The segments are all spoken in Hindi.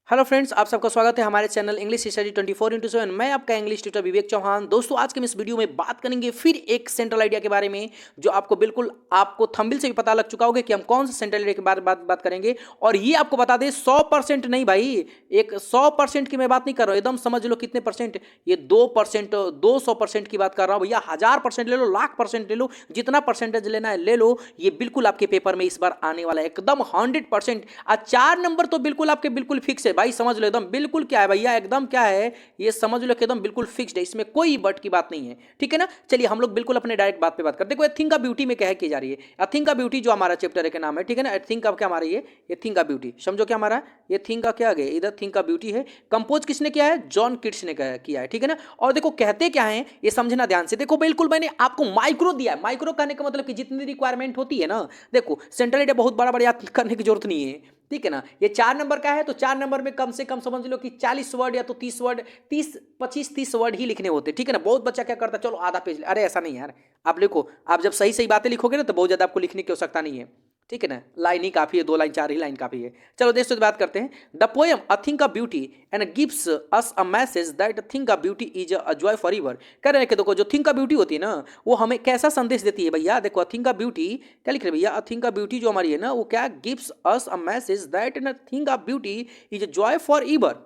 हेलो फ्रेंड्स, आप सबका स्वागत है हमारे चैनल इंग्लिश स्टडी 24/7। मैं आपका इंग्लिश ट्यूटर विवेक चौहान। दोस्तों, आज के इस वीडियो में बात करेंगे फिर एक सेंट्रल आइडिया के बारे में जो आपको थंबनेल से भी पता लग चुका होगा कि हम कौन से सेंट्रल आइडिया के बारे में बात करेंगे। और ये आपको बता दें 100% नहीं भाई, एक 100% की मैं बात नहीं कर रहा हूँ। एकदम समझ लो कितने परसेंट, ये 2%, 200% की बात कर रहा हूँ भैया। 1000% ले लो, 1,00,000% ले लो, जितना परसेंटेज लेना है ले लो। ये बिल्कुल आपके पेपर में इस बार आने वाला है, एकदम 100%। 4 नंबर तो बिल्कुल आपके बिल्कुल फिक्स है भाई, समझ लो एकदम बिल्कुल क्या है भैया, एकदम क्या है ये समझ लो कि एकदम बिल्कुल फिक्स्ड है, इसमें कोई बट की बात नहीं है। ठीक है ना। चलिए हम लोग बिल्कुल अपने डायरेक्ट बात पे बात करते हैं। देखो, थिंक ऑफ ब्यूटी में क्या है की जा रही है। ए थिंक ऑफ ब्यूटी जो हमारा चैप्टर है, क्या नाम है, ठीक है ना। थिंक ऑफ क्या हमारा ये थिंक ऑफ ब्यूटी, समझो क्या हमारा ये थिंक का क्या गया, इधर थिंक ऑफ ब्यूटी है। कंपोज किसने किया है? जॉन किट्स ने किया है, ठीक है ना। और देखो कहते क्या है ये समझना ध्यान से। देखो बिल्कुल मैंने आपको माइक्रो दिया है। माइक्रो कहने का मतलब कि जितनी रिक्वायरमेंट होती है ना, देखो सेंट्रल आइडिया बहुत बड़ा बड़ा याद करने की जरूरत नहीं है, ठीक है ना। ये 4 नंबर का है तो 4 नंबर में कम से कम समझ लो कि 40 वर्ड या तो 30 वर्ड, 30 वर्ड ही लिखने होते, ठीक है ना। बहुत बच्चा क्या करता है, चलो आधा पेज, अरे ऐसा नहीं यार। आप लिखो, आप जब सही सही बातें लिखोगे ना तो बहुत ज्यादा आपको लिखने की आवश्यकता नहीं है, ठीक है ना। लाइन ही काफी है, 2 लाइन 4 ही लाइन काफी है। चलो देख बात करते हैं। The poem a thing of beauty and gives us a message that think of beauty is a joy for ever. कह रहे हैं कि देखो जो थिंक ऑफ ब्यूटी होती है ना, वो हमें कैसा संदेश देती है भैया। देखो थिंक ऑफ ब्यूटी क्या लिख रहे भैया, अ थिंक ऑफ ब्यूटी जो हमारी है ना, वो क्या gives us a message that think of beauty is a joy for ever.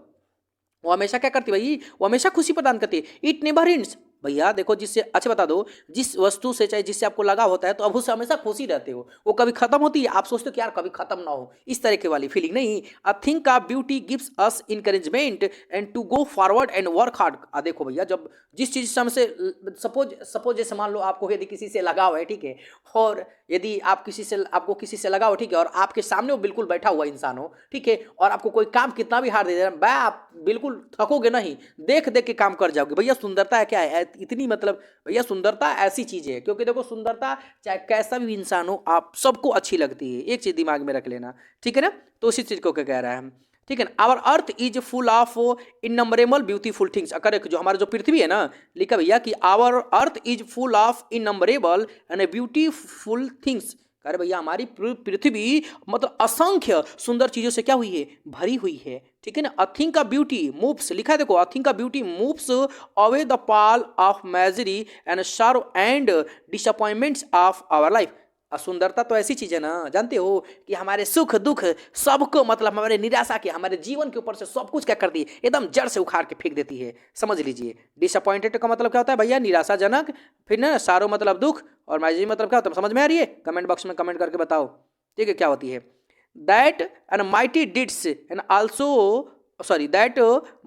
वो हमेशा क्या करती है भाई, वो हमेशा खुशी प्रदान करती है। It never ends. भैया देखो, जिससे अच्छा बता दो, जिस वस्तु से चाहे जिससे आपको लगाव होता है तो अब उससे हमेशा खुशी रहते हो, वो कभी खत्म होती है आप सोचते हो कि यार कभी खत्म ना हो, इस तरह की वाली फीलिंग नहीं। I think of beauty gives us encouragement and to go forward and work hard. देखो भैया, जब जिस चीज से हमसे सपोज जैसे मान लो आपको यदि किसी से लगाव है, ठीक है, और यदि आपको किसी से लगाव, ठीक है, और आपके सामने वो बिल्कुल बैठा हुआ इंसान हो, ठीक है, और आपको कोई काम कितना भी हार दे दे रहा है, आप बिल्कुल थकोगे नहीं, देख देख के काम कर जाओगे। भैया सुंदरता है क्या है इतनी, मतलब भैया सुंदरता ऐसी चीज है, क्योंकि देखो सुंदरता चाहे कैसा भी इंसान हो, आप सबको अच्छी लगती है, एक चीज दिमाग में रख लेना, ठीक है ना। तो उसी चीज को क्या कह रहा है, ठीक है ना। Our earth is full of innumerable beautiful things. अगर जो हमारा जो पृथ्वी है ना, लिखा भैया कि our earth is full of innumerable and beautiful things. अरे भैया हमारी पृथ्वी मतलब असंख्य सुंदर चीजों से क्या हुई है, भरी हुई है, ठीक है ना। A thing of beauty moves, लिखा है देखो, a thing of beauty moves away the pall of misery and sorrow and disappointments of our life. सुंदरता तो ऐसी चीज है ना, जानते हो कि हमारे सुख दुख सबको, मतलब हमारे निराशा के, हमारे जीवन के ऊपर से सब कुछ क्या कर दी, एकदम जड़ से उखाड़ के फेंक देती है, समझ लीजिए। डिसअपॉइंटेड का मतलब क्या होता है भैया, निराशाजनक। फिर ना सारो मतलब दुख, और मैजरी मतलब क्या होता है, समझ में आ रही है? कमेंट बॉक्स में कमेंट करके बताओ, ठीक है, क्या होती है। That and mighty डिड्स and also, sorry, that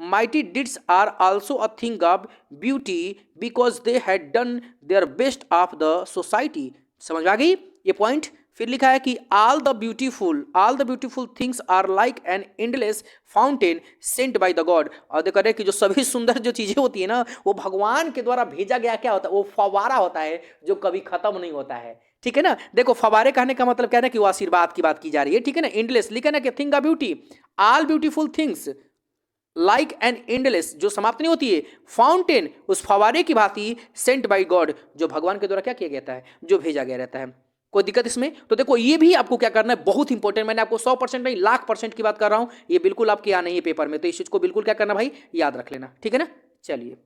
mighty deeds are also a thing of beauty because they had done their best of the society। समझ में आ गई ये पॉइंट। फिर लिखा है कि all the beautiful things are like an endless fountain sent by the god। और देखो रहे कि जो सभी सुंदर जो चीजें होती है ना, वो भगवान के द्वारा भेजा गया क्या होता है, वो फवारा होता है जो कभी खत्म नहीं होता है, ठीक है ना। देखो फवारे कहने का मतलब क्या है ना, कि वो आशीर्वाद की बात की जा रही है, ठीक है ना। एंडलेस लिखा ना कि think of beauty, all beautiful things like an endless, जो समाप्त नहीं होती है, फाउंटेन, उस फवारे की भांति, सेंट बाई गॉड, जो भगवान के द्वारा क्या किया गया है, जो भेजा गया रहता है। कोई दिक्कत इसमें? तो देखो ये भी आपको क्या करना है, बहुत इंपॉर्टेंट। मैंने आपको 100% नहीं 1,00,000% की बात कर रहा हूं, ये बिल्कुल आपके यहाँ नहीं है पेपर में, तो इस चीज को बिल्कुल क्या करना भाई, याद रख लेना, ठीक है ना। चलिए।